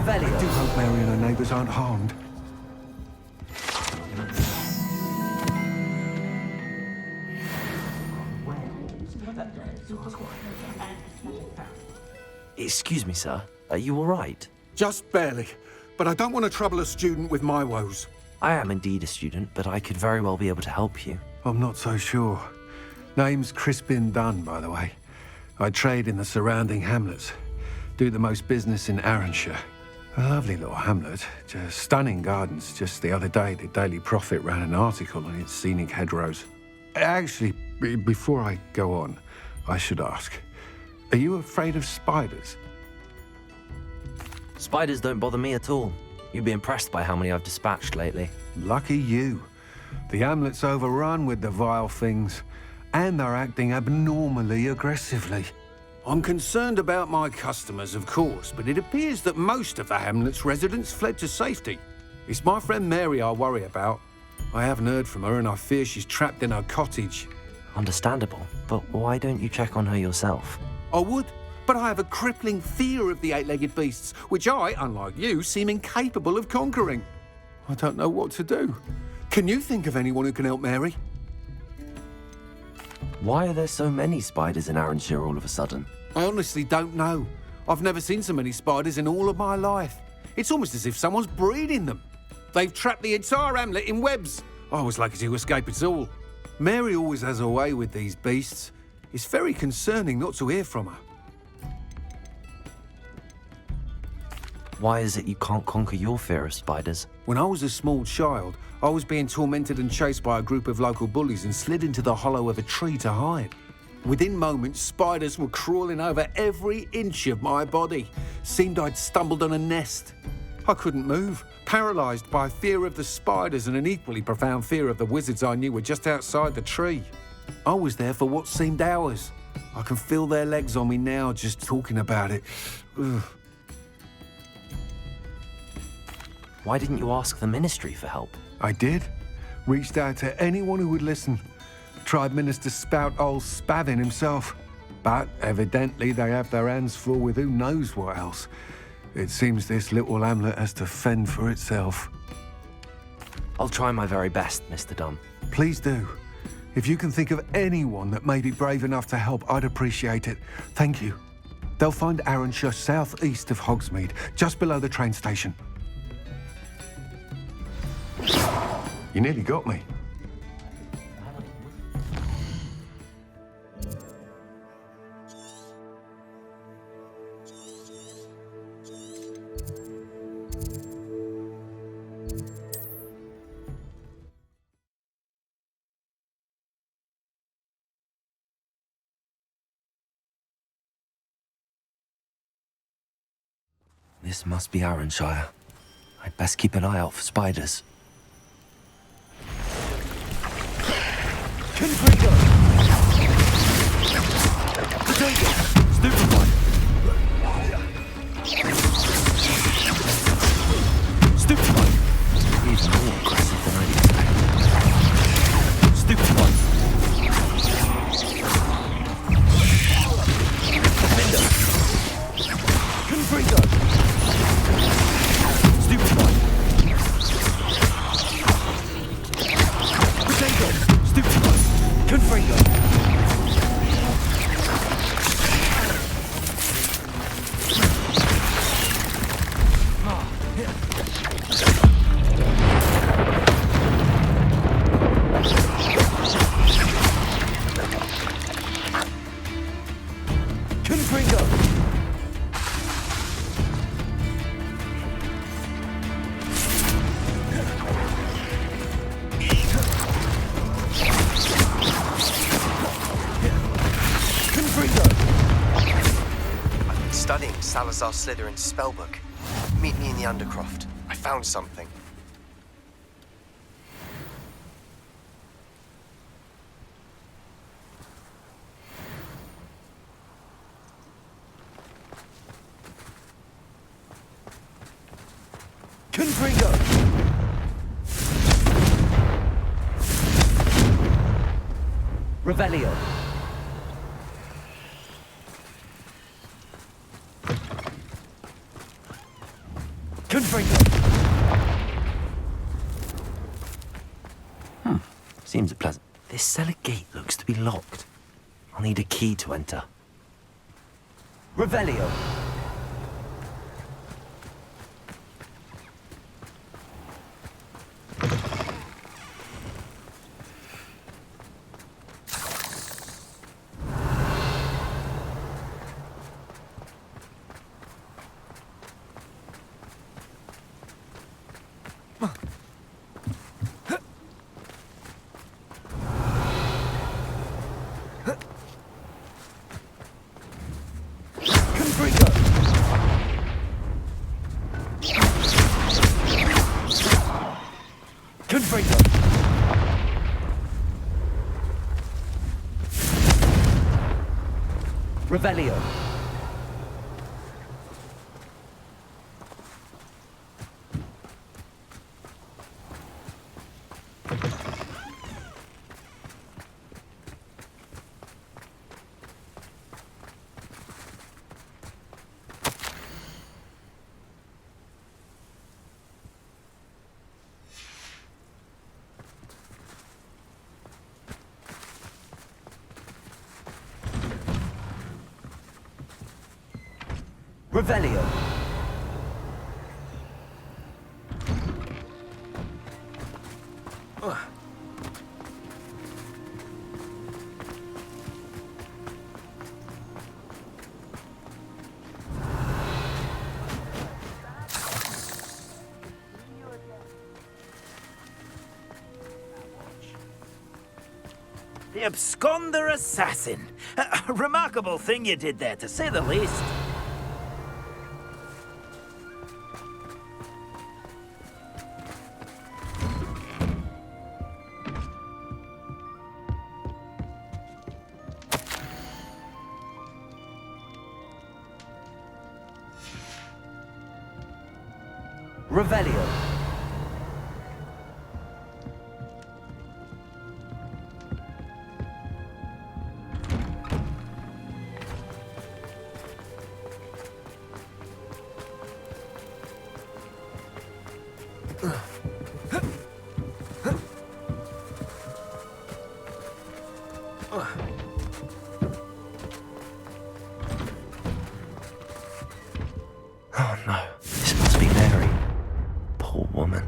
I do Revelio. hope Mary and her neighbours aren't harmed. Excuse me, sir. Are you all right? Just barely. But I don't want to trouble a student with my woes. I am indeed a student, but I could very well be able to help you. I'm not so sure. Name's Crispin Dunn, by the way. I trade in the surrounding hamlets. Do the most business in Arranshire. A lovely little hamlet. Just stunning gardens. Just the other day, the Daily Prophet ran an article on its scenic hedgerows. Actually, before I go on, I should ask, are you afraid of spiders? Spiders don't bother me at all. You'd be impressed by how many I've dispatched lately. Lucky you. The hamlet's overrun with the vile things, and they're acting abnormally aggressively. I'm concerned about my customers, of course, but it appears that most of the hamlet's residents fled to safety. It's my friend Mary I worry about. I haven't heard from her, and I fear she's trapped in her cottage. Understandable, but why don't you check on her yourself? I would, but I have a crippling fear of the eight-legged beasts, which I, unlike you, seem incapable of conquering. I don't know what to do. Can you think of anyone who can help Mary? Why are there so many spiders in Arranshire all of a sudden? I honestly don't know. I've never seen so many spiders in all of my life. It's almost as if someone's breeding them. They've trapped the entire hamlet in webs. I was lucky to escape it all. Mary always has a way with these beasts. It's very concerning not to hear from her. Why is it you can't conquer your fear of spiders? When I was a small child, I was being tormented and chased by a group of local bullies and slid into the hollow of a tree to hide. Within moments, spiders were crawling over every inch of my body. Seemed I'd stumbled on a nest. I couldn't move, paralysed by fear of the spiders and an equally profound fear of the wizards I knew were just outside the tree. I was there for what seemed hours. I can feel their legs on me now just talking about it. Ugh. Why didn't you ask the ministry for help? I did. Reached out to anyone who would listen. Tried Minister Spout old Spavin himself. But evidently they have their hands full with who knows what else. It seems this little hamlet has to fend for itself. I'll try my very best, Mr. Dunn. Please do. If you can think of anyone that may be brave enough to help, I'd appreciate it. Thank you. They'll find Arranshire southeast of Hogsmeade, just below the train station. You nearly got me. This must be Arranshire. I'd best keep an eye out for spiders. Confringo! Potato! Stupefy! Stupefy! Even more aggressive than I'd expected. Stupefy! Confringo! Stupefy! Potato! Stupefy! Confringo! Studying Salazar Slytherin's spellbook. Meet me in the Undercroft. I found something. Confringo! Revelio. Seems pleasant. This cellar gate looks to be locked. I'll need a key to enter. Revelio. Revelio. Revelio. The absconder assassin. A remarkable thing you did there, to say the least. Revelio. Oh no, this must be Mary. Poor woman.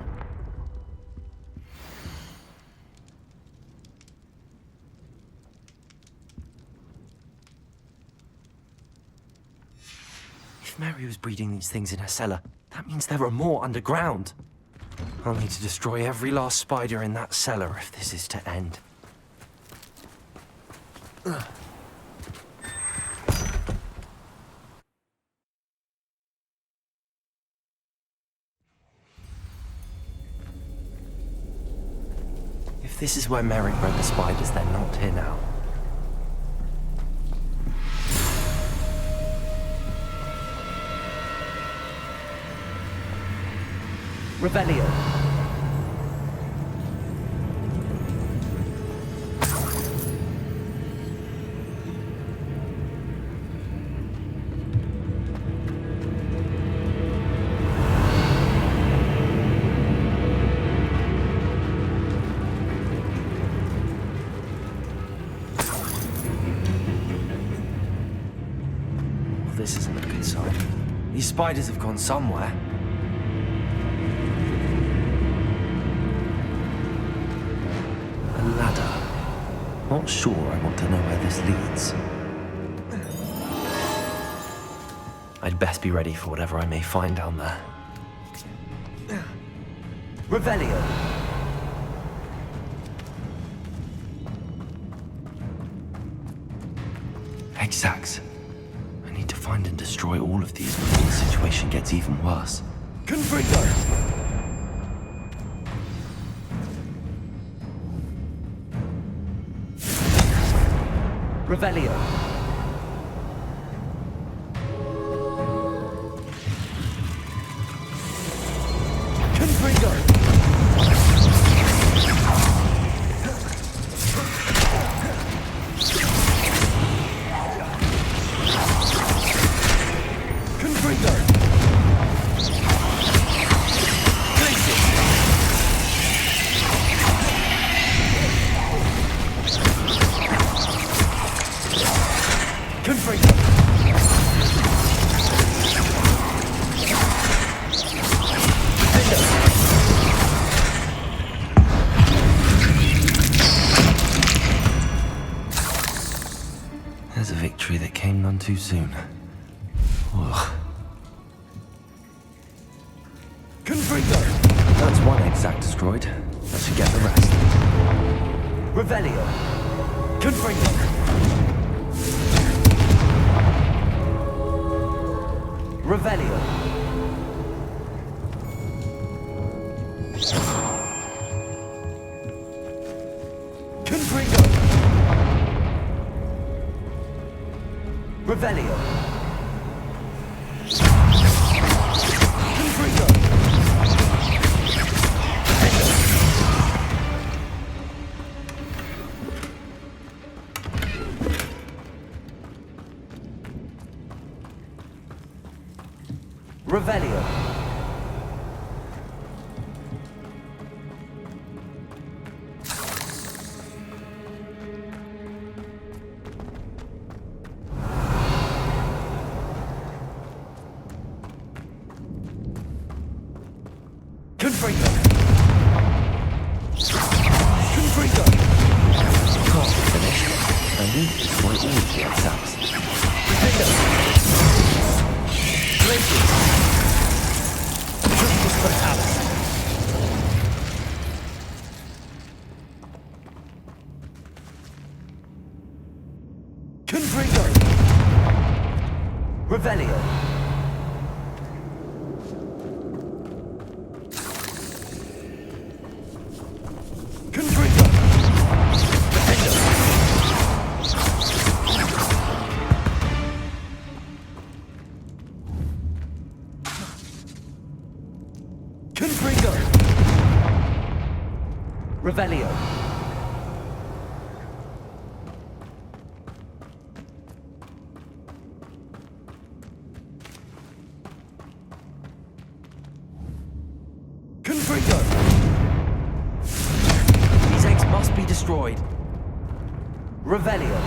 If Mary was breeding these things in her cellar, that means there are more underground. I'll need to destroy every last spider in that cellar if this is to end. If this is where Mary bred the spiders, they're not here now. Revelio. This isn't a good sign. These spiders have gone somewhere. A ladder. Not sure I want to know where this leads. I'd best be ready for whatever I may find down there. Revelio. Exact. Find and destroy all of these before the situation gets even worse. Confringo! Revelio. Confringo! There's a victory that came none too soon. Ugh. That's one exact destroyed. That should get the rest. Revelio. Confringo. Revelio. Confringo. Revelio. Confringo. Revelio. Confringo. Confringo. Can't finish. I need to destroy all of the attacks. Confringo. Glaciers. Justice Fatalis. Confringo. Revelio. Confringo. Defendo. Confringo. Revelio. Confringo. These eggs must be destroyed. Revelio.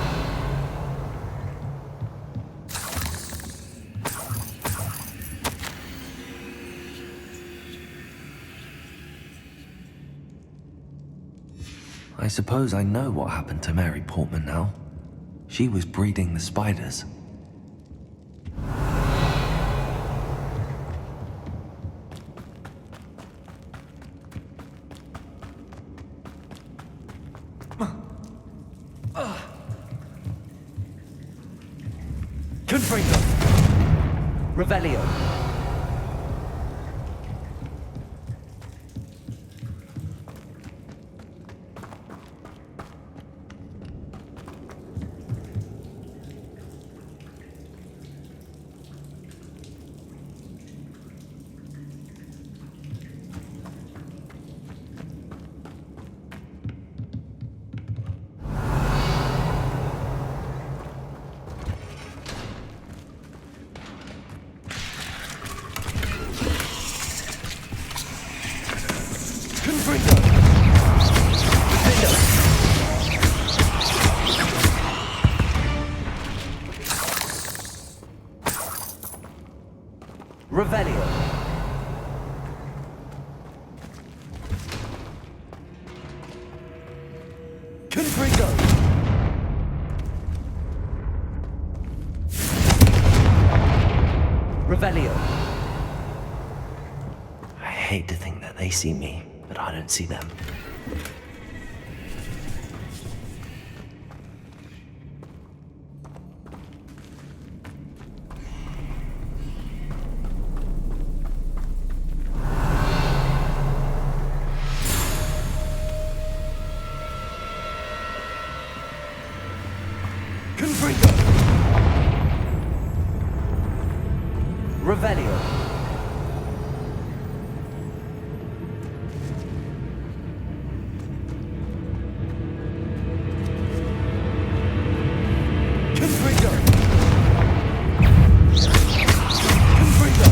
I suppose I know what happened to Mary Portman now. She was breeding the spiders. Confringo. Revelio. Confringo. Defendo. Revelio. Confringo. Revelio. I hate to think that they see me, but I don't see them. Confringo. Revelio. Confringo. Confringo.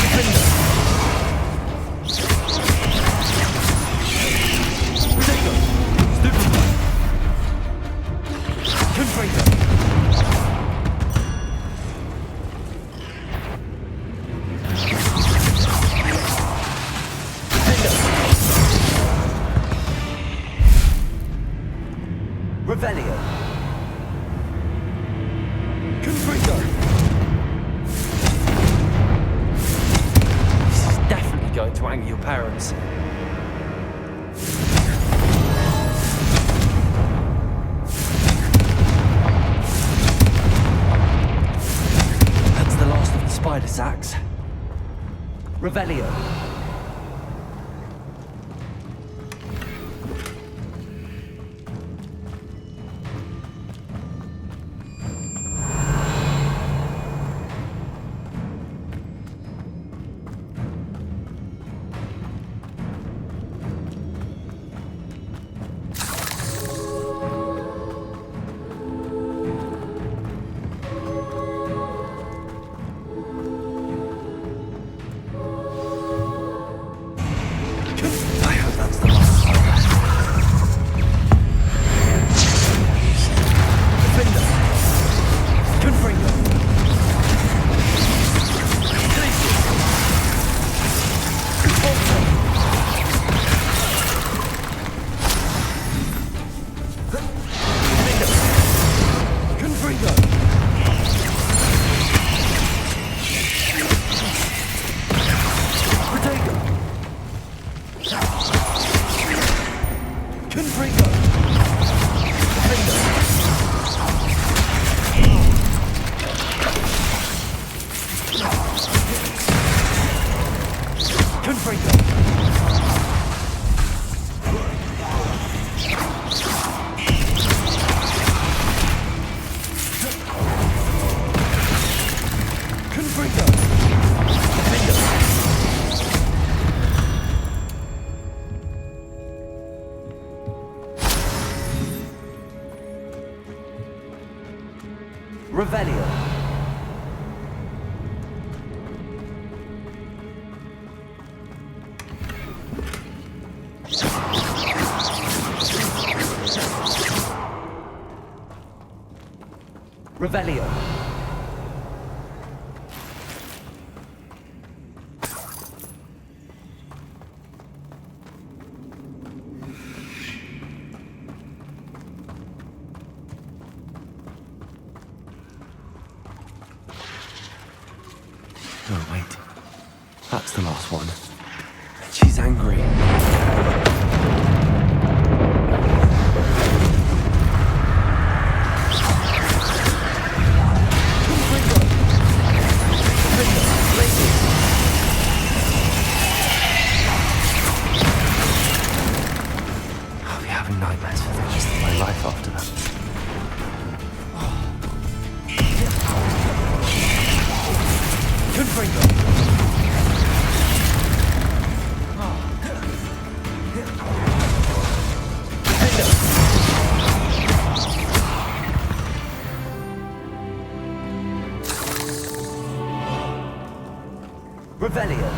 Defendo. parents. That's the last of the spider sacks. Revelio. Revelio. Revelio. Oh, wait. That's the last one. She's angry. I'll be having nightmares for the rest of my life after that. Revelio.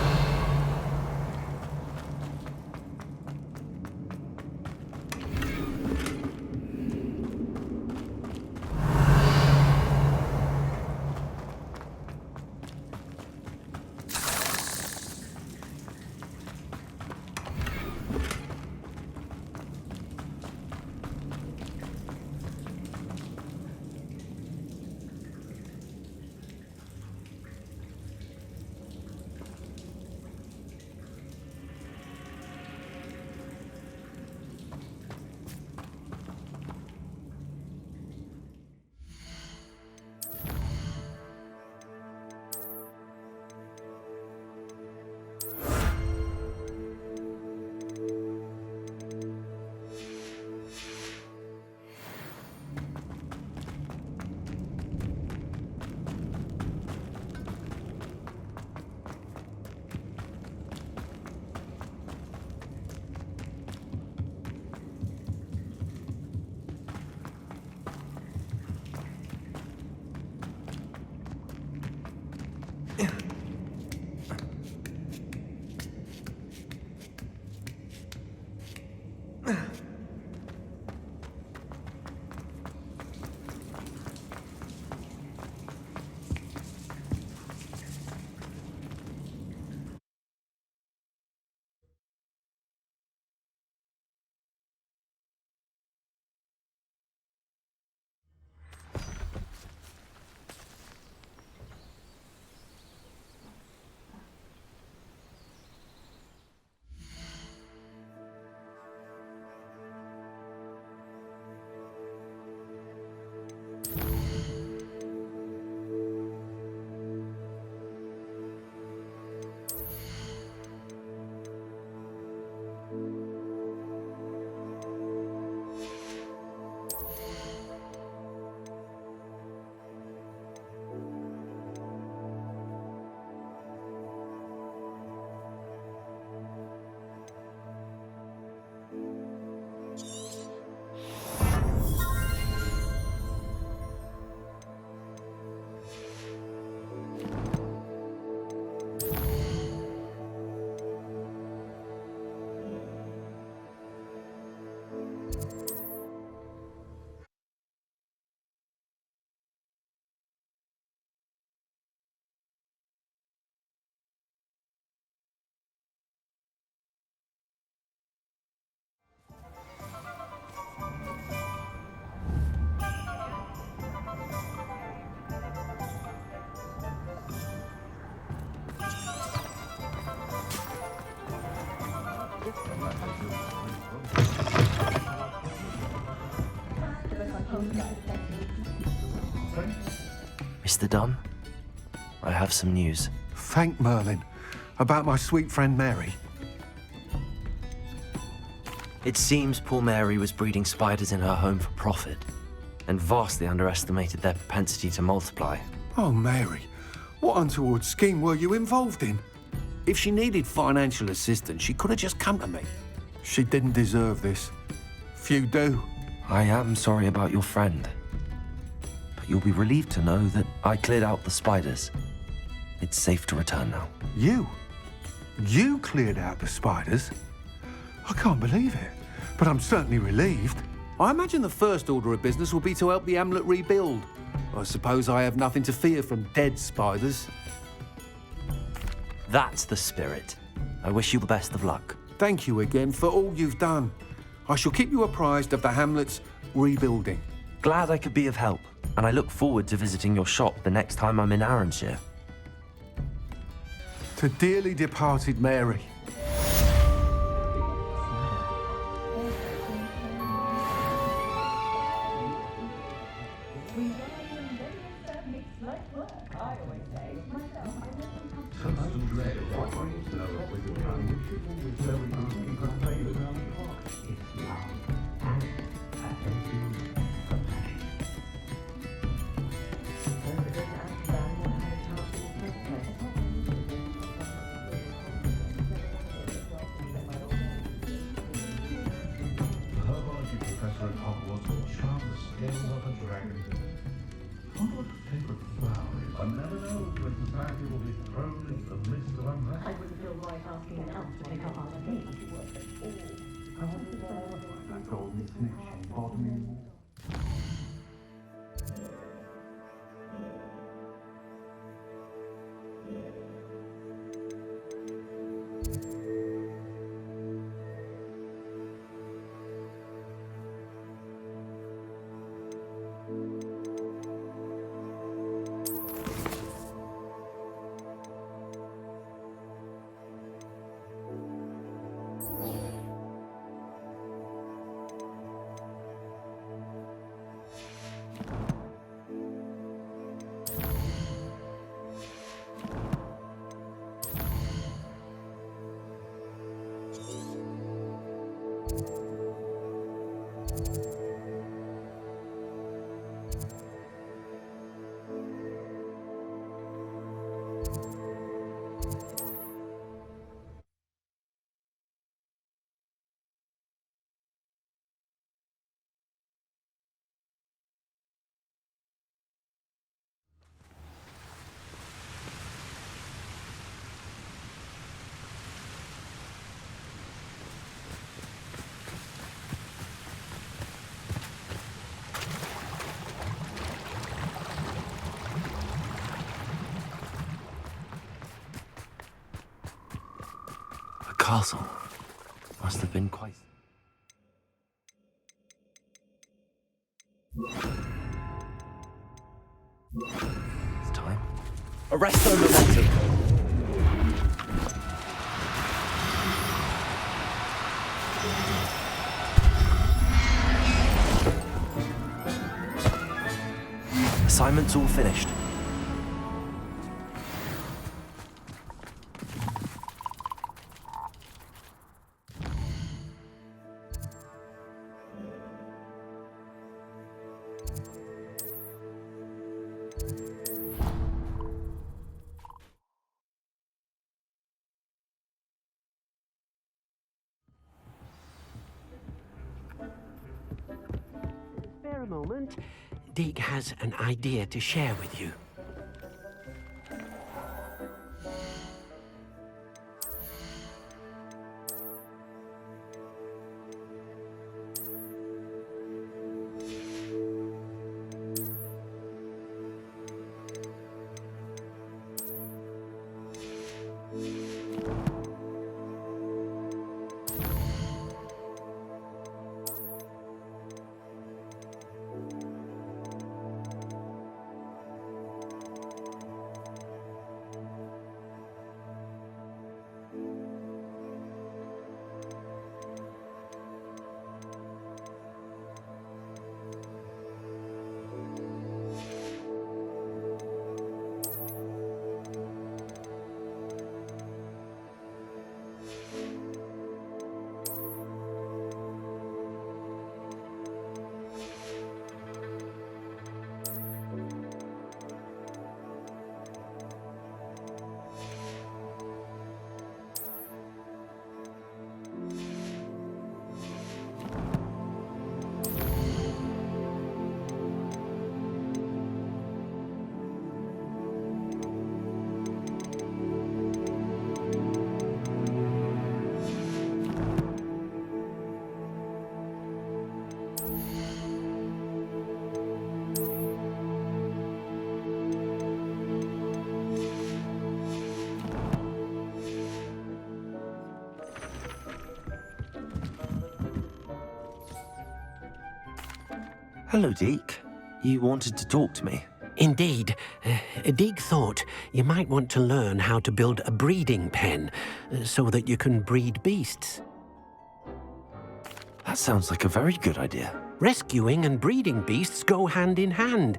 Mr. Dunn, I have some news. Thank Merlin. About my sweet friend Mary. It seems poor Mary was breeding spiders in her home for profit, and vastly underestimated their propensity to multiply. Oh, Mary. What untoward scheme were you involved in? If she needed financial assistance, she could have just come to me. She didn't deserve this. Few do. I am sorry about your friend, but you'll be relieved to know that I cleared out the spiders. It's safe to return now. You? You cleared out the spiders? I can't believe it, but I'm certainly relieved. I imagine the first order of business will be to help the amulet rebuild. I suppose I have nothing to fear from dead spiders. That's the spirit. I wish you the best of luck. Thank you again for all you've done. I shall keep you apprised of the hamlet's rebuilding. Glad I could be of help, and I look forward to visiting your shop the next time I'm in Arranshire. To dearly departed Mary. Professor at Hogwarts will charm the scales of a dragon. Hogwarts' favorite flower is one never knows when society will be thrown into the midst of unrest. I wouldn't feel right asking an elf to pick up after me. I want to say that golden snitch bottoming. Castle must have been quite... It's time. Arresto momentum! Assignment's all finished. Spare a moment. Deke has an idea to share with you. Hello, Deke. You wanted to talk to me? Indeed. Deek thought you might want to learn how to build a breeding pen so that you can breed beasts. That sounds like a very good idea. Rescuing and breeding beasts go hand in hand.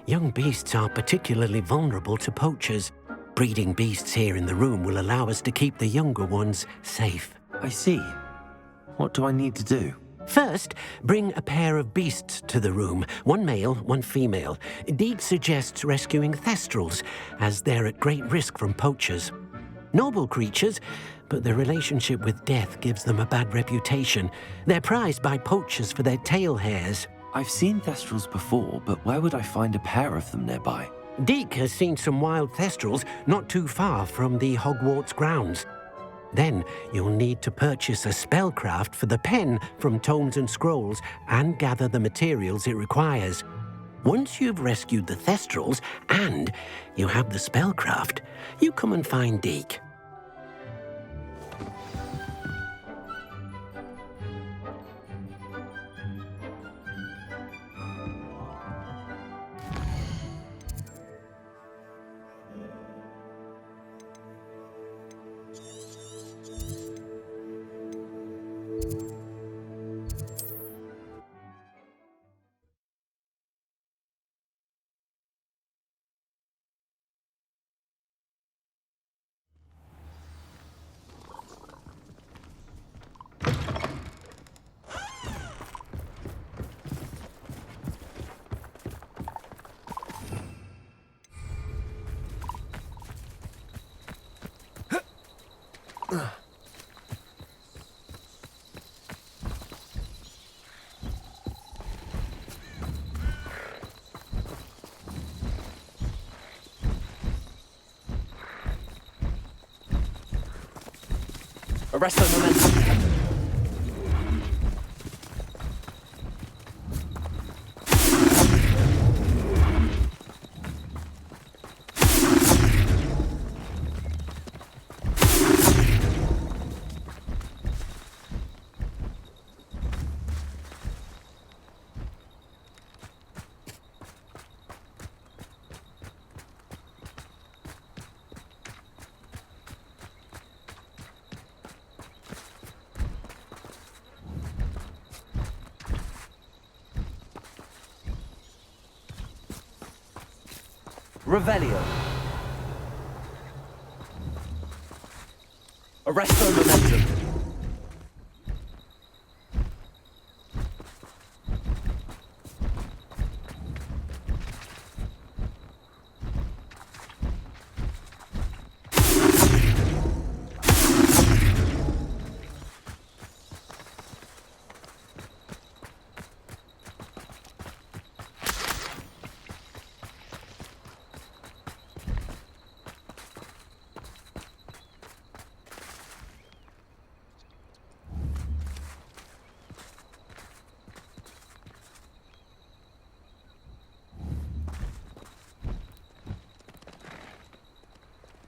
Young beasts are particularly vulnerable to poachers. Breeding beasts here in the room will allow us to keep the younger ones safe. I see. What do I need to do? First, bring a pair of beasts to the room. One male, one female. Deek suggests rescuing thestrals, as they're at great risk from poachers. Noble creatures, but their relationship with death gives them a bad reputation. They're prized by poachers for their tail hairs. I've seen thestrals before, but where would I find a pair of them nearby? Deek has seen some wild thestrals not too far from the Hogwarts grounds. Then you'll need to purchase a spellcraft for the pen from Tomes and Scrolls and gather the materials it requires. Once you've rescued the thestrals and you have the spellcraft, you come and find Deek. Arrest the momentum. Revelio. Arresto momentum.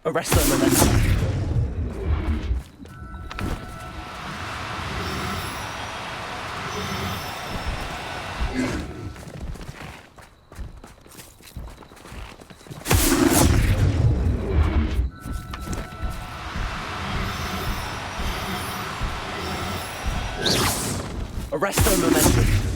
Arresto momentum. Arresto momentum.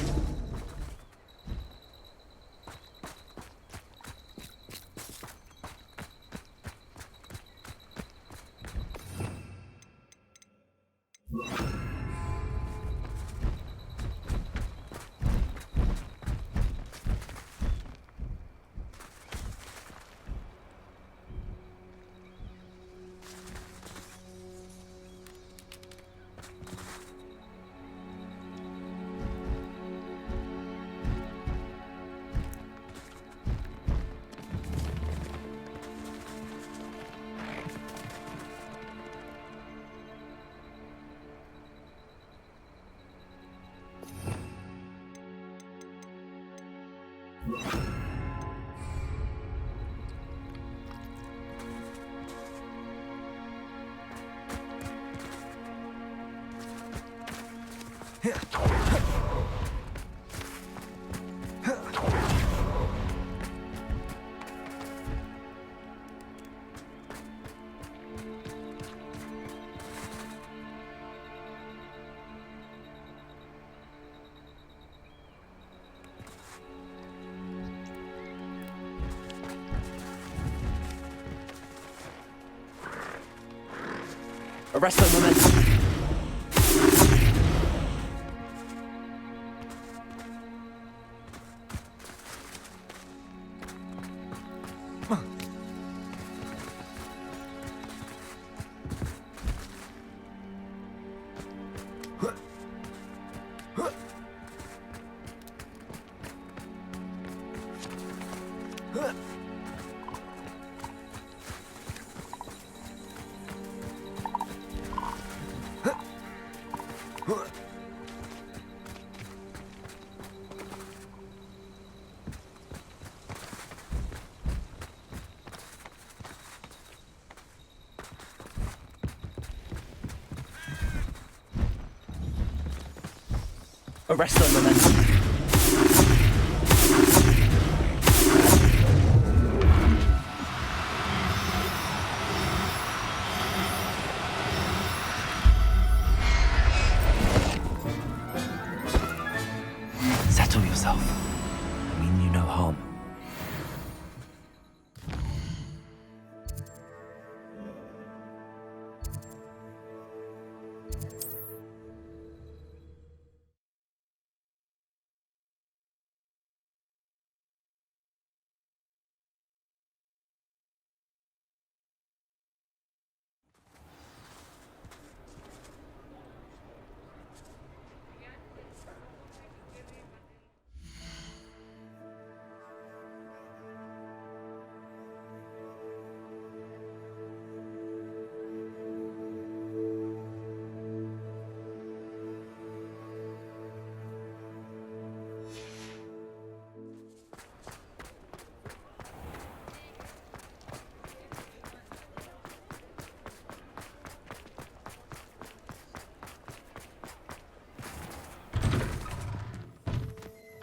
Arrest the momentum. Arrest the momentum. Settle yourself. I mean you no harm.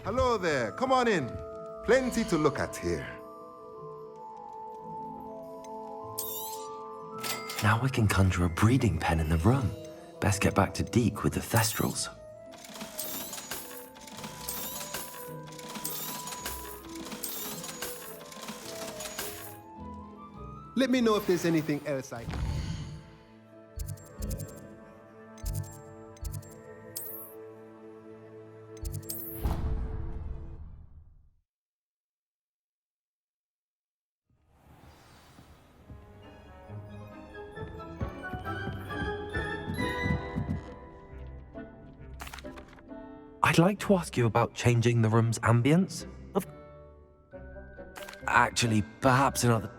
Hello there, come on in. Plenty to look at here. Now we can conjure a breeding pen in the room. Best get back to Deke with the Thestrals. Let me know if there's anything else I... I'd like to ask you about changing the room's ambience. Actually, perhaps another...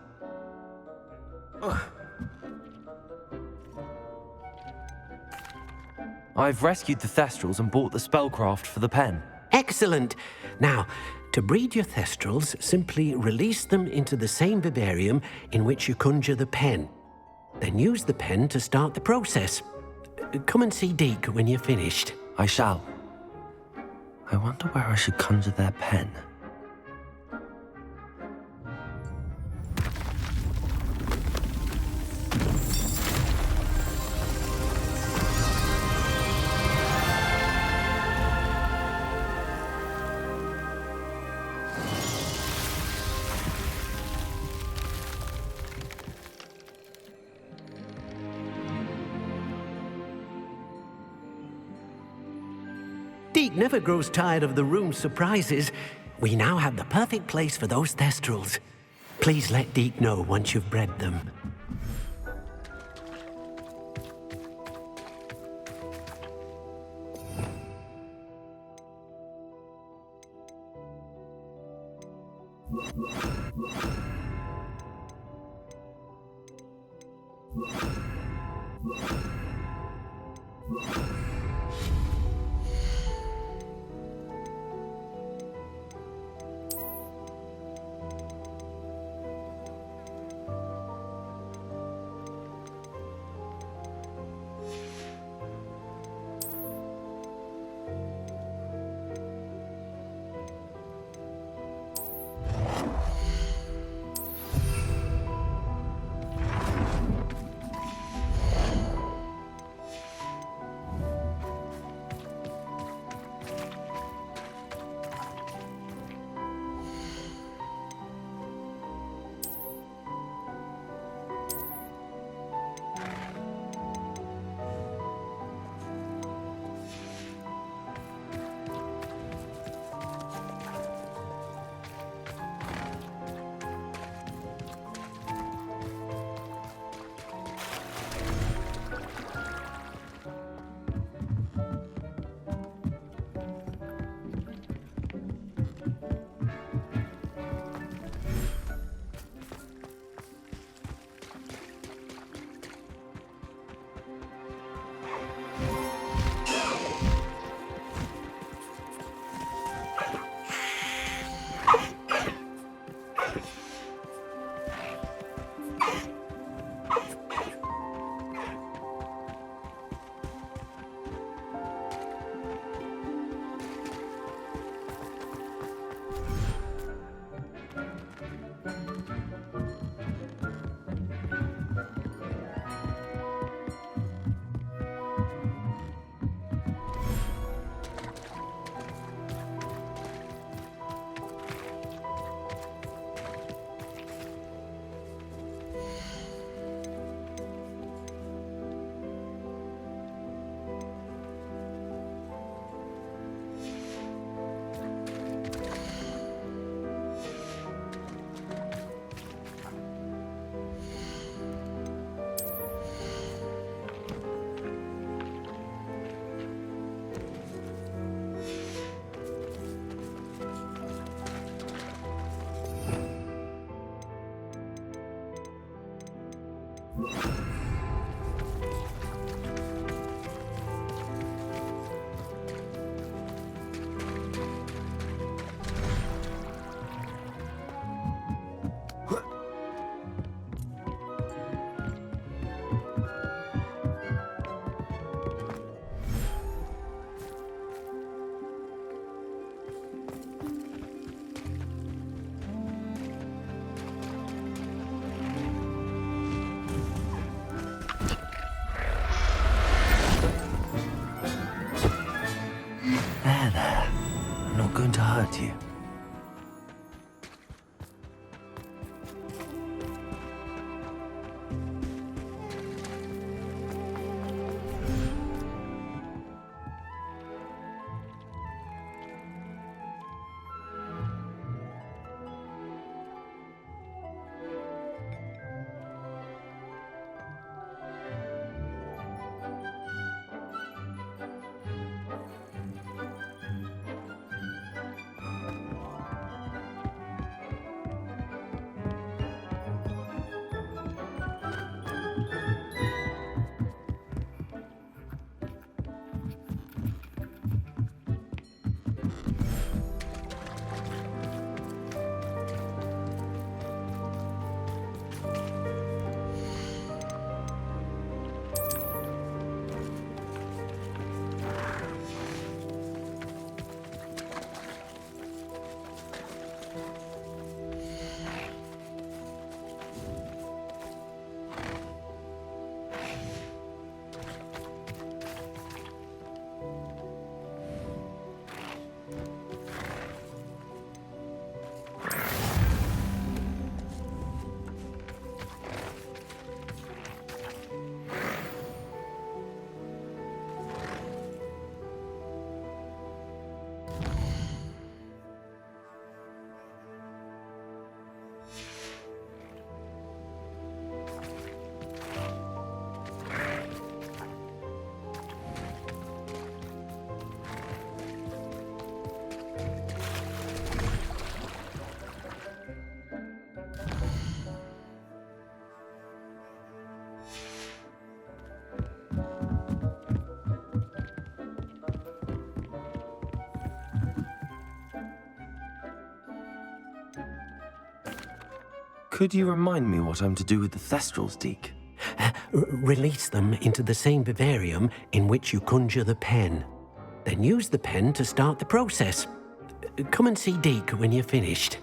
I've rescued the Thestrals and bought the spellcraft for the pen. Excellent. Now, to breed your Thestrals, simply release them into the same vivarium in which you conjure the pen. Then use the pen to start the process. Come and see Deke when you're finished. I shall. I wonder where I should conjure their pen. Deke never grows tired of the room's surprises. We now have the perfect place for those Thestrals. Please let Deke know once you've bred them. going to hurt you. Could you remind me what I'm to do with the Thestrals, Deke? Release them into the same vivarium in which you conjure the pen. Then use the pen to start the process. Come and see Deke when you're finished.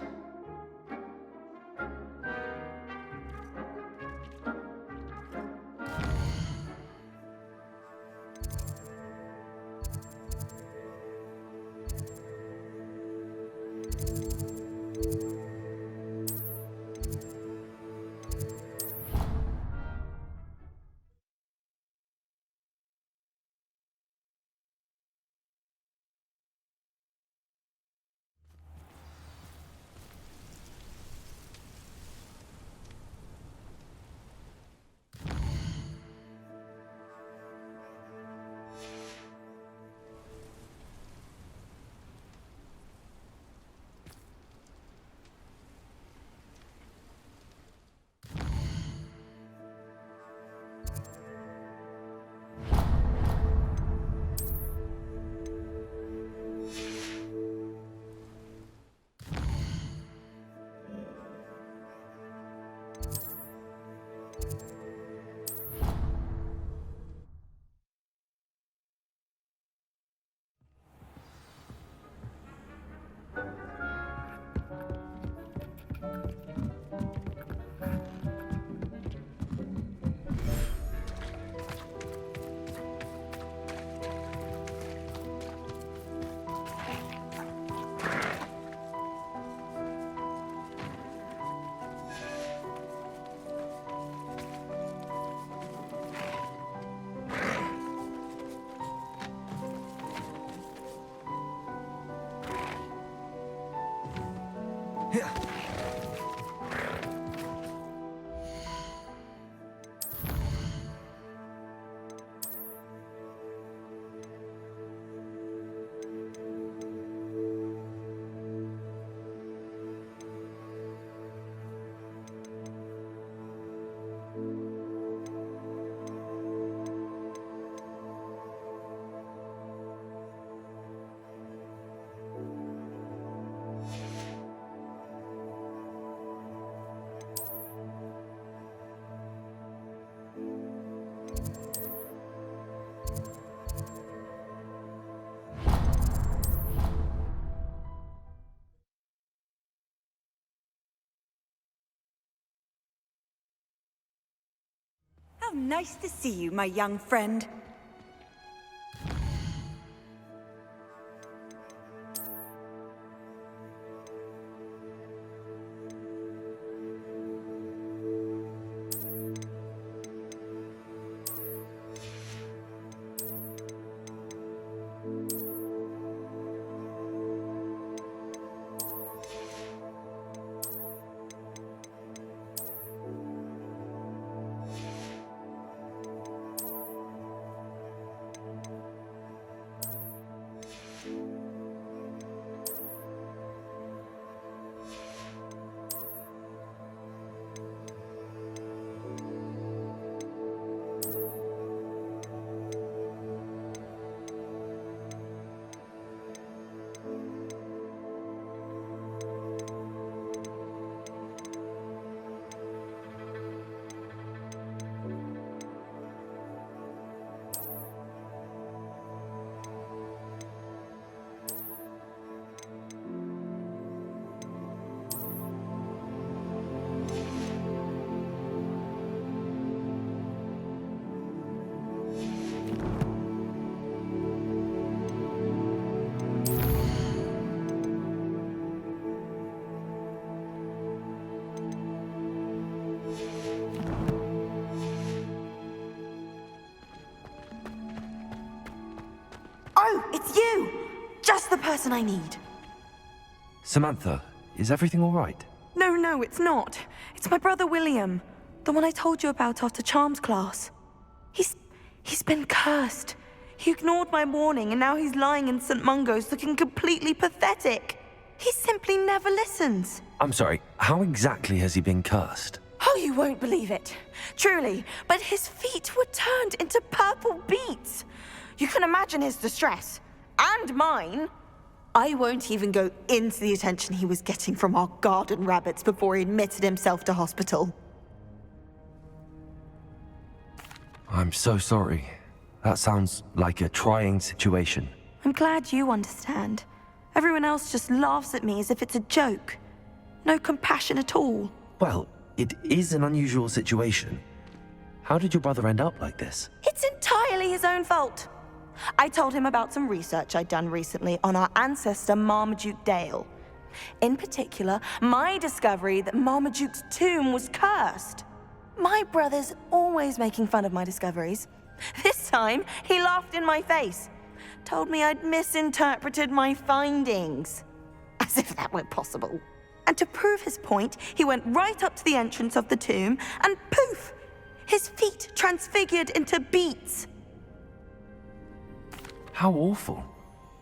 How nice to see you, my young friend. Oh, it's you! Just the person I need. Samantha, is everything all right? No, it's not. It's my brother William. The one I told you about after Charms class. He's been cursed. He ignored my warning and now he's lying in St. Mungo's looking completely pathetic. He simply never listens. I'm sorry, how exactly has he been cursed? Oh, you won't believe it. Truly, but his feet were turned into purple beets. You can imagine his distress. And mine. I won't even go into the attention he was getting from our garden rabbits before he admitted himself to hospital. I'm so sorry. That sounds like a trying situation. I'm glad you understand. Everyone else just laughs at me as if it's a joke. No compassion at all. Well, it is an unusual situation. How did your brother end up like this? It's entirely his own fault. I told him about some research I'd done recently on our ancestor Marmaduke Dale. In particular, my discovery that Marmaduke's tomb was cursed. My brother's always making fun of my discoveries. This time, he laughed in my face. Told me I'd misinterpreted my findings. As if that were possible. And to prove his point, he went right up to the entrance of the tomb and poof! His feet transfigured into beets. How awful.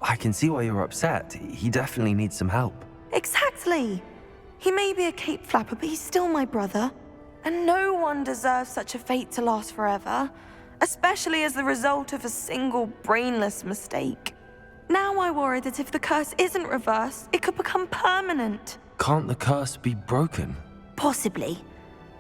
I can see why you're upset. He definitely needs some help. Exactly. He may be a cape flapper, but he's still my brother. And no one deserves such a fate to last forever, especially as the result of a single brainless mistake. Now I worry that if the curse isn't reversed, it could become permanent. Can't the curse be broken? Possibly.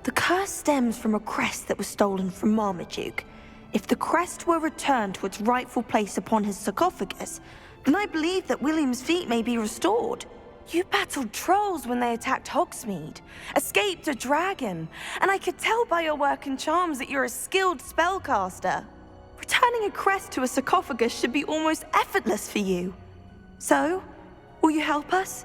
The curse stems from a crest that was stolen from Marmaduke. If the crest were returned to its rightful place upon his sarcophagus, then I believe that William's feet may be restored. You battled trolls when they attacked Hogsmeade, escaped a dragon, and I could tell by your work and charms that you're a skilled spellcaster. Returning a crest to a sarcophagus should be almost effortless for you. So, will you help us?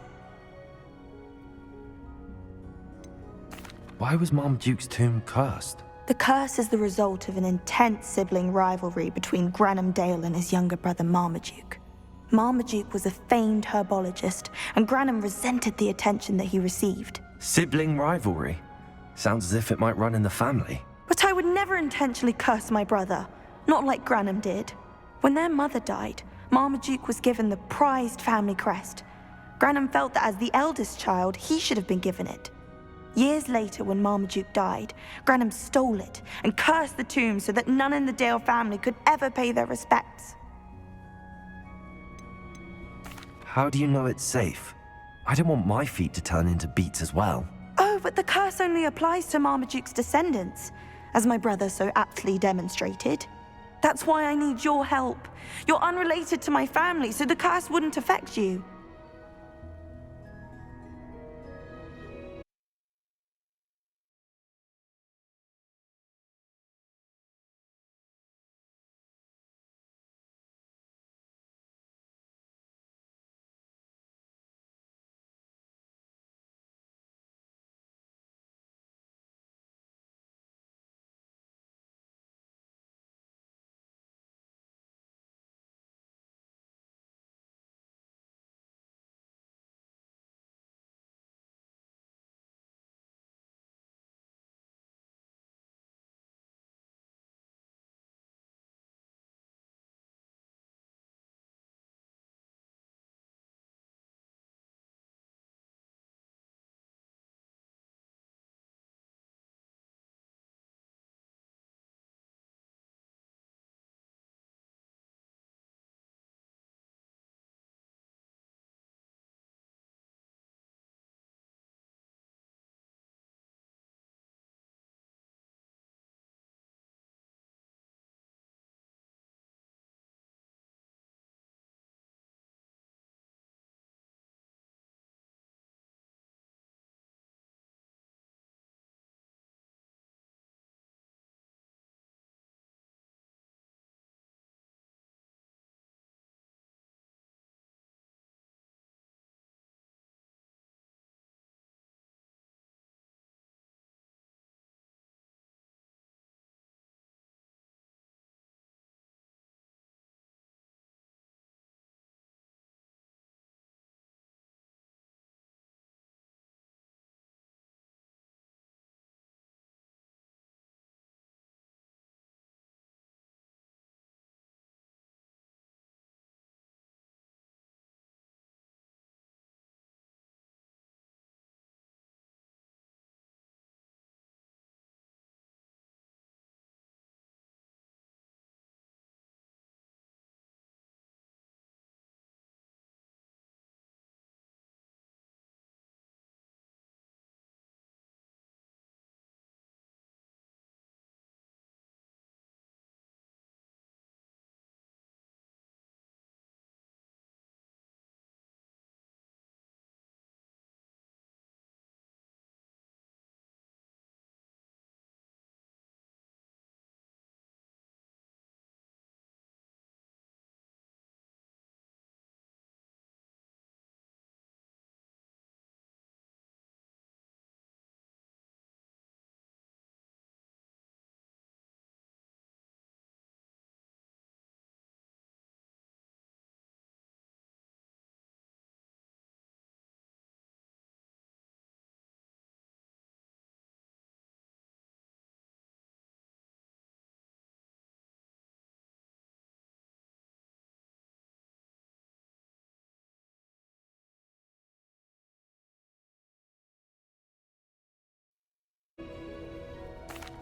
Why was Marmaduke's tomb cursed? The curse is the result of an intense sibling rivalry between Granham Dale and his younger brother Marmaduke. Marmaduke was a famed herbologist, and Granham resented the attention that he received. Sibling rivalry? Sounds as if it might run in the family. But I would never intentionally curse my brother, not like Granham did. When their mother died, Marmaduke was given the prized family crest. Granham felt that as the eldest child, he should have been given it. Years later, when Marmaduke died, Granham stole it and cursed the tomb so that none in the Dale family could ever pay their respects. How do you know it's safe? I don't want my feet to turn into beets as well. Oh, but the curse only applies to Marmaduke's descendants, as my brother so aptly demonstrated. That's why I need your help. You're unrelated to my family, so the curse wouldn't affect you.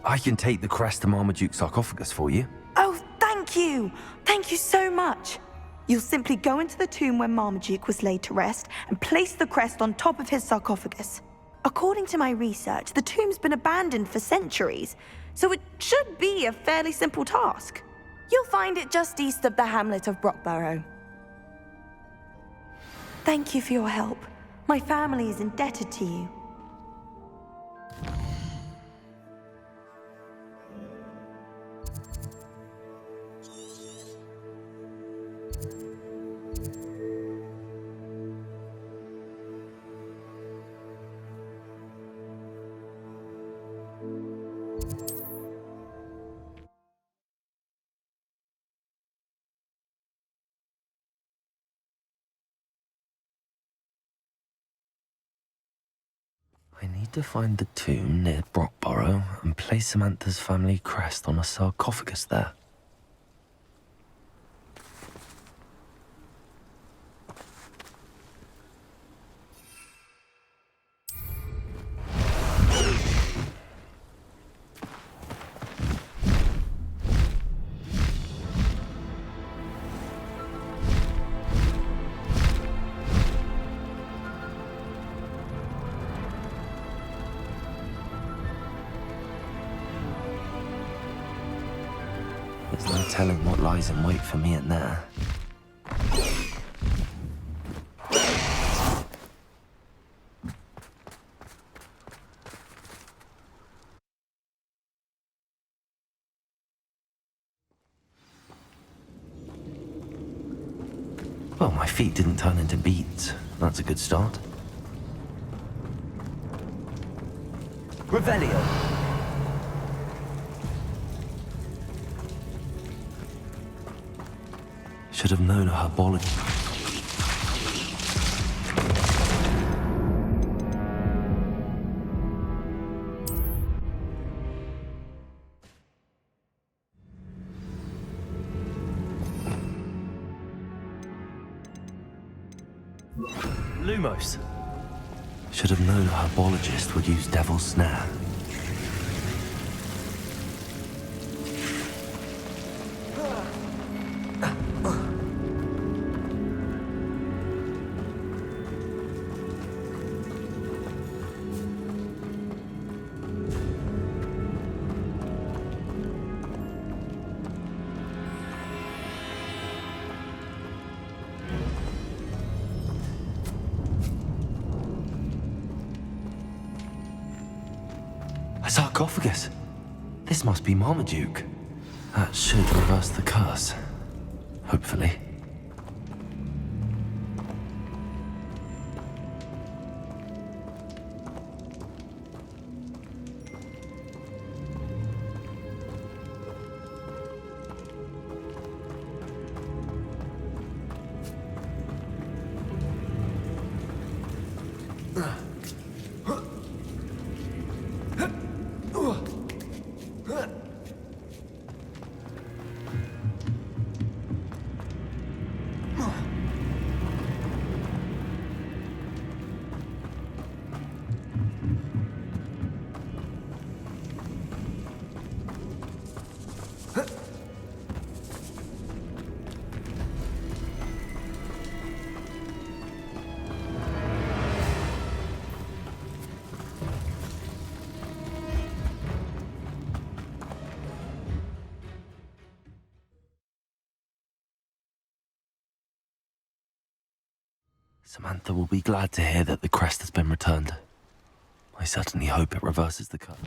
I can take the crest to Marmaduke's sarcophagus for you. Oh, thank you! Thank you so much! You'll simply go into the tomb where Marmaduke was laid to rest and place the crest on top of his sarcophagus. According to my research, the tomb's been abandoned for centuries, so it should be a fairly simple task. You'll find it just east of the hamlet of Brockborough. Thank you for your help. My family is indebted to you. I need to find the tomb near Brockborough and place Samantha's family crest on a sarcophagus there. There's no telling what lies in wait for me in there. Well, my feet didn't turn into beads. That's a good start. Revelio. Should have known her herbology. Lumos. Should have known a herbologist would use Devil's Snare. A sarcophagus. This must be Marmaduke. That should reverse the curse. Hopefully. Samantha will be glad to hear that the crest has been returned. I certainly hope it reverses the curse.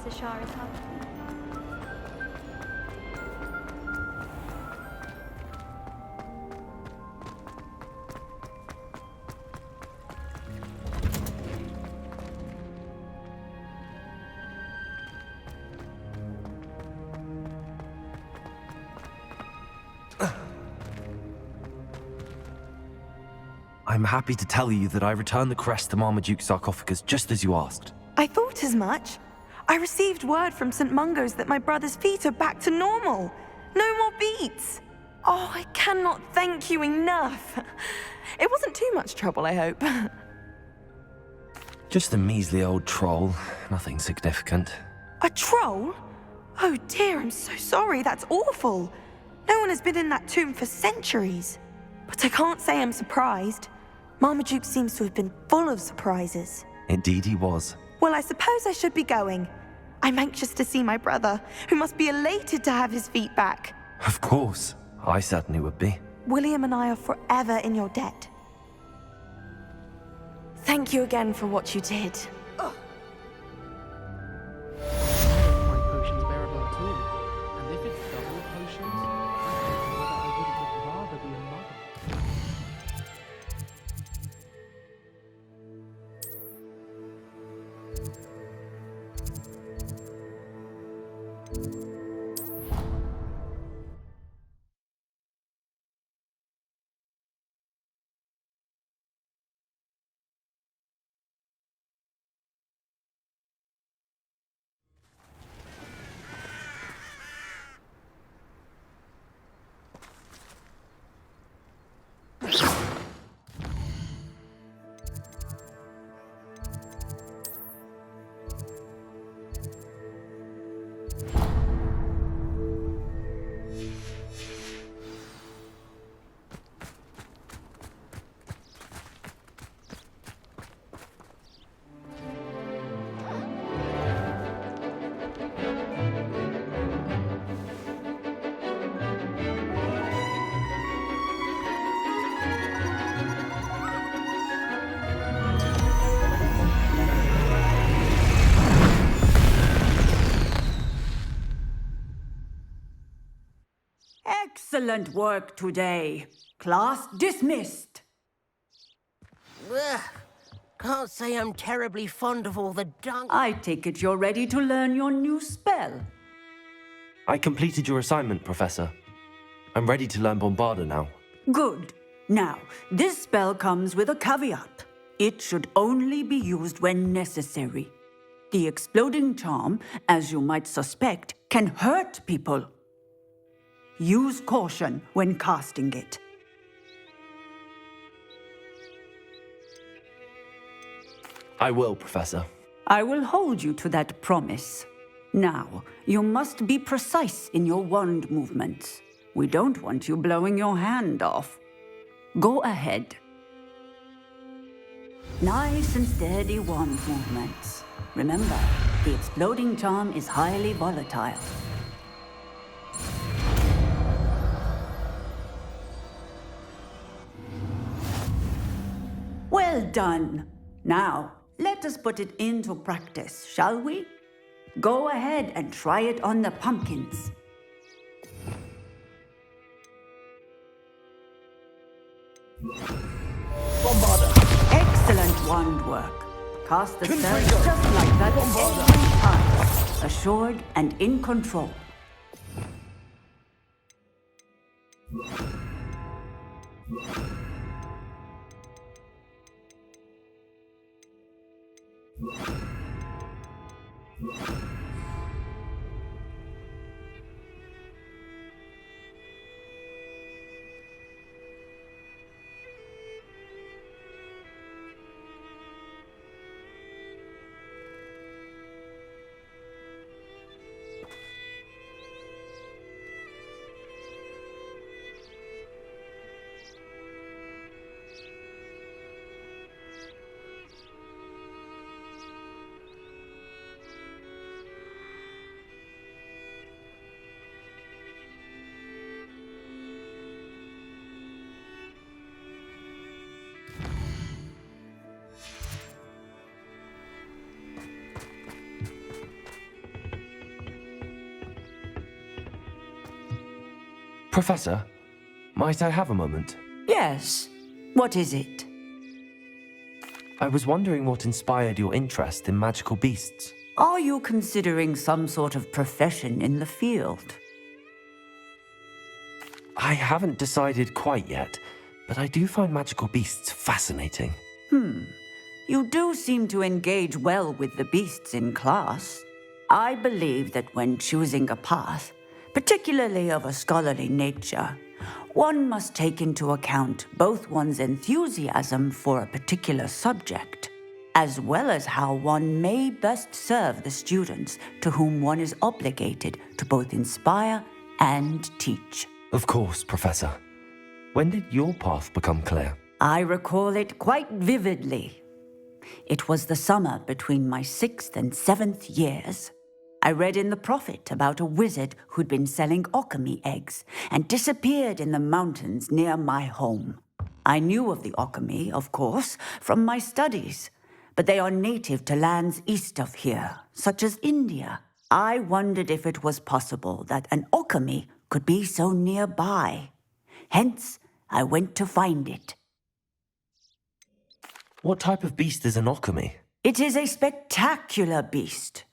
Professor Shah is helping me. I'm happy to tell you that I returned the crest to Marmaduke's sarcophagus just as you asked. I thought as much. I received word from St. Mungo's that my brother's feet are back to normal. No more beats. Oh, I cannot thank you enough. It wasn't too much trouble, I hope. Just a measly old troll. Nothing significant. A troll? Oh dear, I'm so sorry. That's awful. No one has been in that tomb for centuries. But I can't say I'm surprised. Marmaduke seems to have been full of surprises. Indeed he was. Well, I suppose I should be going. I'm anxious to see my brother, who must be elated to have his feet back. Of course. I certainly would be. William and I are forever in your debt. Thank you again for what you did. My potion's bearable at all. And if it's double potions, I don't know whether I wouldn't rather be a mother. Excellent work today. Class dismissed. Ugh. Can't say I'm terribly fond of all the dunk. I take it you're ready to learn your new spell. I completed your assignment, Professor. I'm ready to learn Bombarda now. Good. Now, this spell comes with a caveat. It should only be used when necessary. The exploding charm, as you might suspect, can hurt people. Use caution when casting it. I will, Professor. I will hold you to that promise. Now, you must be precise in your wand movements. We don't want you blowing your hand off. Go ahead. Nice and steady wand movements. Remember, the exploding charm is highly volatile. Well done. Now, let us put it into practice, shall we? Go ahead and try it on the pumpkins. Bombarda! Excellent wand work. Cast the spell just like that every time. Assured and in control. Professor, might I have a moment? Yes. What is it? I was wondering what inspired your interest in magical beasts. Are you considering some sort of profession in the field? I haven't decided quite yet, but I do find magical beasts fascinating. You do seem to engage well with the beasts in class. I believe that when choosing a path, particularly of a scholarly nature, one must take into account both one's enthusiasm for a particular subject, as well as how one may best serve the students to whom one is obligated to both inspire and teach. Of course, Professor. When did your path become clear? I recall it quite vividly. It was the summer between my 6th and 7th years. I read in the Prophet about a wizard who'd been selling alchemy eggs and disappeared in the mountains near my home. I knew of the alchemy, of course, from my studies, but they are native to lands east of here, such as India. I wondered if it was possible that an alchemy could be so nearby. Hence, I went to find it. What type of beast is an alchemy? It is a spectacular beast.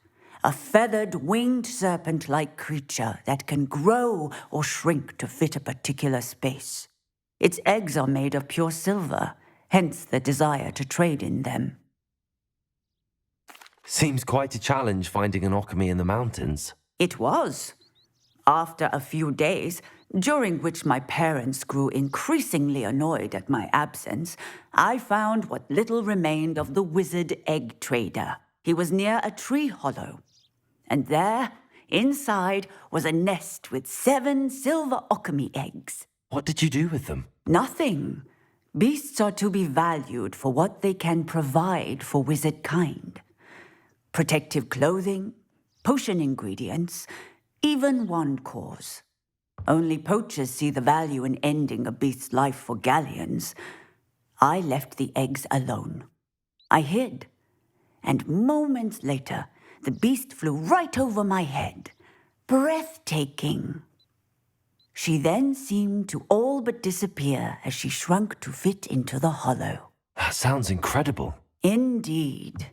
A feathered, winged serpent-like creature that can grow or shrink to fit a particular space. Its eggs are made of pure silver, hence the desire to trade in them. Seems quite a challenge finding an alchemy in the mountains. It was. After a few days, during which my parents grew increasingly annoyed at my absence, I found what little remained of the wizard egg trader. He was near a tree hollow. And there, inside, was a nest with 7 silver alchemy eggs. What did you do with them? Nothing. Beasts are to be valued for what they can provide for wizard kind. Protective clothing, potion ingredients, even wand cores. Only poachers see the value in ending a beast's life for galleons. I left the eggs alone. I hid, and moments later, the beast flew right over my head. Breathtaking. She then seemed to all but disappear as she shrunk to fit into the hollow. That sounds incredible. Indeed.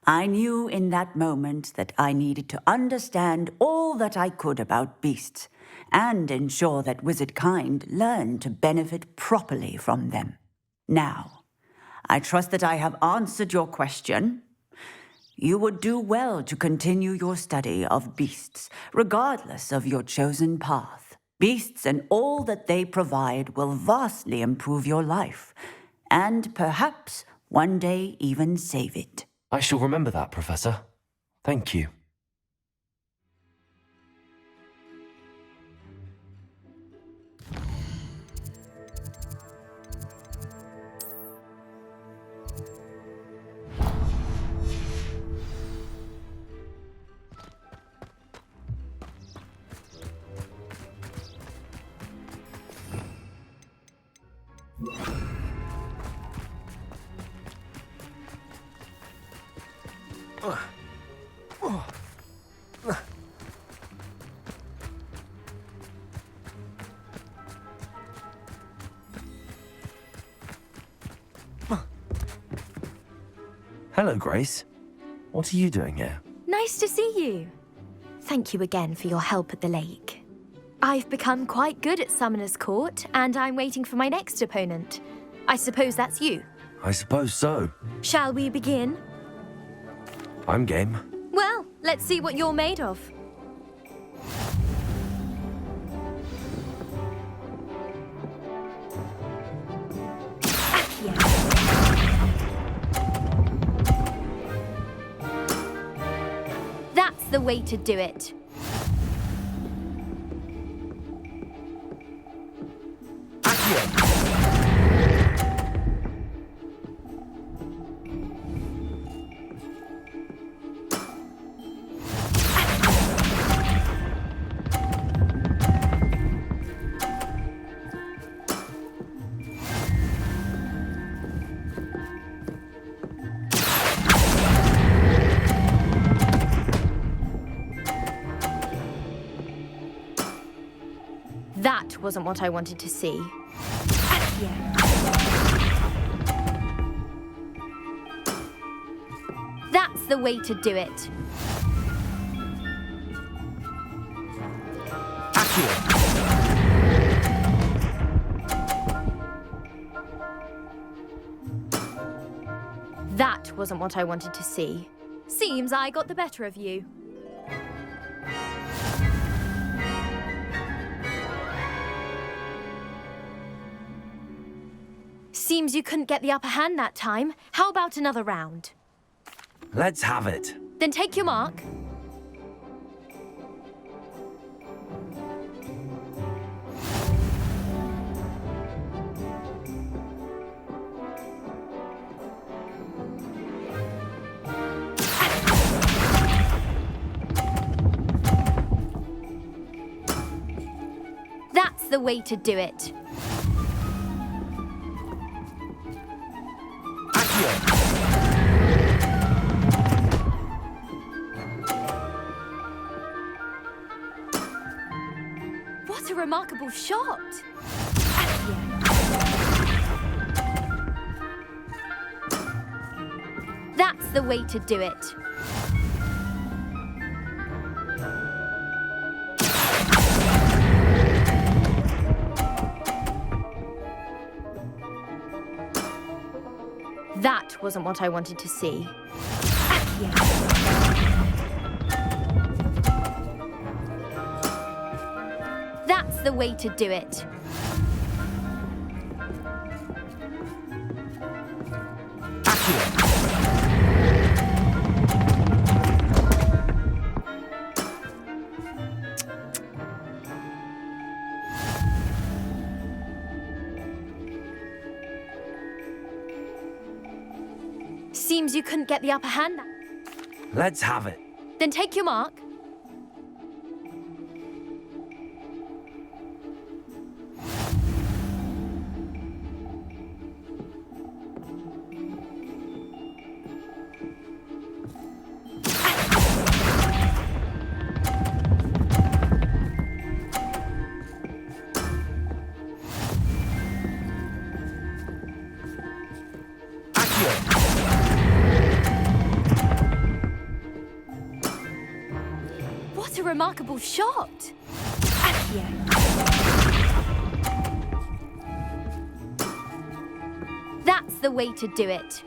I knew in that moment that I needed to understand all that I could about beasts and ensure that wizard kind learned to benefit properly from them. Now, I trust that I have answered your question. You would do well to continue your study of beasts, regardless of your chosen path. Beasts and all that they provide will vastly improve your life, and perhaps one day even save it. I shall remember that, Professor. Thank you. Hello, Grace. What are you doing here? Nice to see you. Thank you again for your help at the lake. I've become quite good at Summoner's Court, and I'm waiting for my next opponent. I suppose that's you. I suppose so. Shall we begin? I'm game. Well, let's see what you're made of. That's the way to do it. wasn't what I wanted to see. That's the way to do it. That wasn't what I wanted to see. Seems I got the better of you. Seems you couldn't get the upper hand that time. How about another round? Let's have it. Then take your mark. That's the way to do it. What a remarkable shot! That's the way to do it. That wasn't what I wanted to see. That's the way to do it. Seems you couldn't get the upper hand. Let's have it. Then take your mark. What a remarkable shot! That's the way to do it.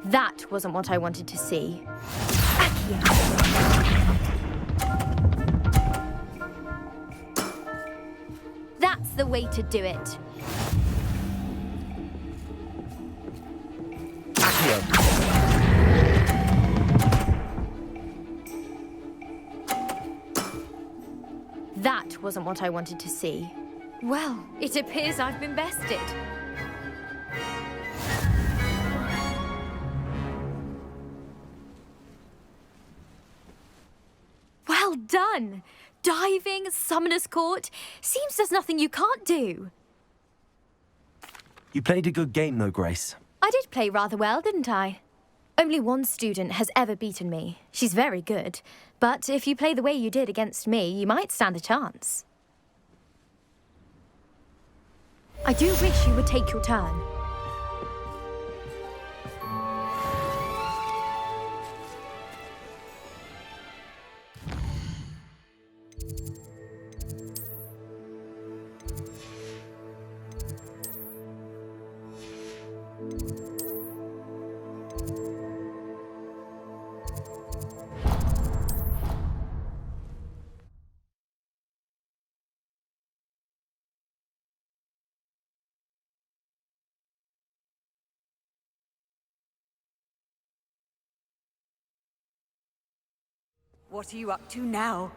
That wasn't what I wanted to see. That's the way to do it. That wasn't what I wanted to see. Well, it appears I've been bested. Well done! Diving, Summoner's Court. Seems there's nothing you can't do. You played a good game, though, Grace. I did play rather well, didn't I? Only one student has ever beaten me. She's very good. But if you play the way you did against me, you might stand a chance. I do wish you would take your turn. What are you up to now?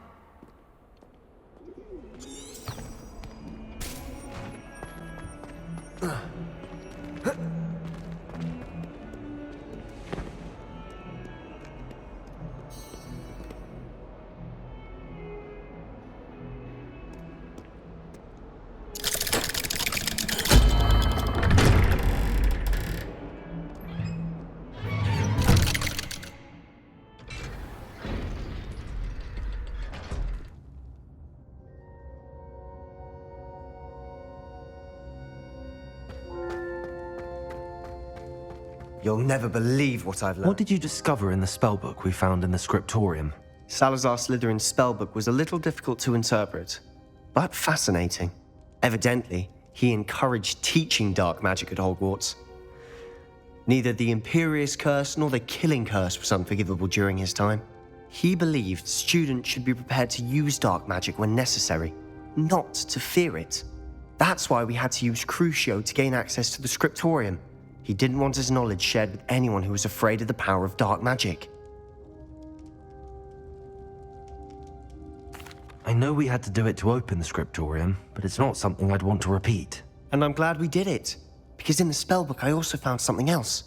You'll never believe what I've learned. What did you discover in the spellbook we found in the scriptorium? Salazar Slytherin's spellbook was a little difficult to interpret, but fascinating. Evidently, he encouraged teaching dark magic at Hogwarts. Neither the Imperious Curse nor the Killing Curse was unforgivable during his time. He believed students should be prepared to use dark magic when necessary, not to fear it. That's why we had to use Crucio to gain access to the scriptorium. He didn't want his knowledge shared with anyone who was afraid of the power of dark magic. I know we had to do it to open the scriptorium, but it's not something I'd want to repeat. And I'm glad we did it, because in the spellbook I also found something else.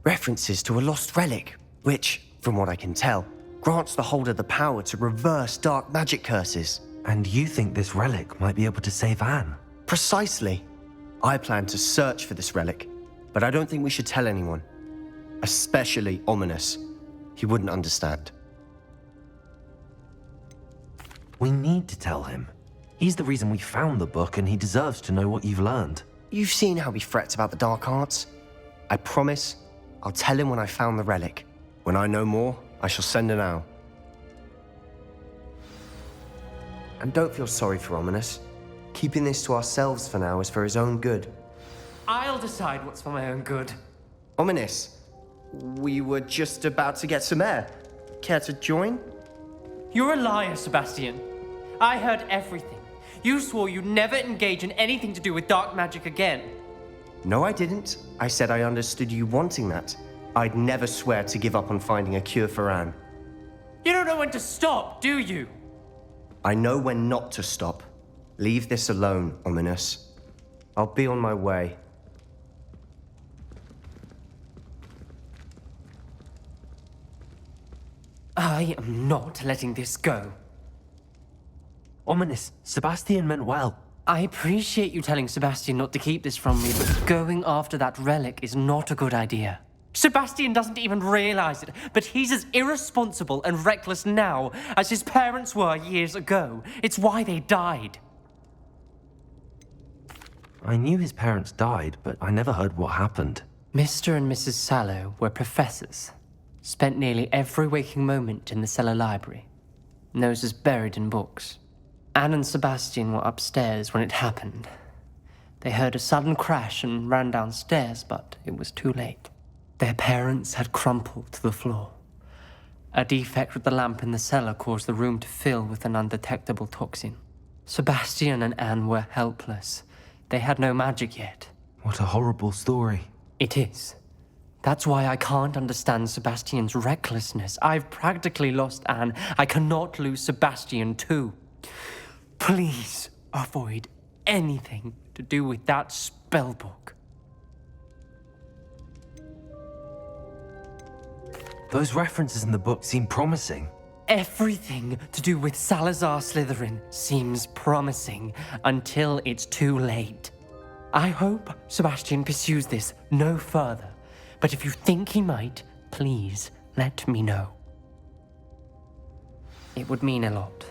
References to a lost relic, which, from what I can tell, grants the holder the power to reverse dark magic curses. And you think this relic might be able to save Anne? Precisely. I plan to search for this relic, but I don't think we should tell anyone. Especially Ominous. He wouldn't understand. We need to tell him. He's the reason we found the book, and he deserves to know what you've learned. You've seen how he frets about the dark arts. I promise I'll tell him when I found the relic. When I know more, I shall send an owl. And don't feel sorry for Ominous. Keeping this to ourselves for now is for his own good. I'll decide what's for my own good. Ominous, we were just about to get some air. Care to join? You're a liar, Sebastian. I heard everything. You swore you'd never engage in anything to do with dark magic again. No, I didn't. I said I understood you wanting that. I'd never swear to give up on finding a cure for Anne. You don't know when to stop, do you? I know when not to stop. Leave this alone, Ominous. I'll be on my way. I am not letting this go. Ominous, Sebastian meant well. I appreciate you telling Sebastian not to keep this from me, but going after that relic is not a good idea. Sebastian doesn't even realize it, but he's as irresponsible and reckless now as his parents were years ago. It's why they died. I knew his parents died, but I never heard what happened. Mr. and Mrs. Sallow were professors. Spent nearly every waking moment in the cellar library. Noses buried in books. Anne and Sebastian were upstairs when it happened. They heard a sudden crash and ran downstairs, but it was too late. Their parents had crumpled to the floor. A defect with the lamp in the cellar caused the room to fill with an undetectable toxin. Sebastian and Anne were helpless. They had no magic yet. What a horrible story. It is. That's why I can't understand Sebastian's recklessness. I've practically lost Anne. I cannot lose Sebastian too. Please avoid anything to do with that spellbook. Those references in the book seem promising. Everything to do with Salazar Slytherin seems promising until it's too late. I hope Sebastian pursues this no further, but if you think he might, please let me know. It would mean a lot.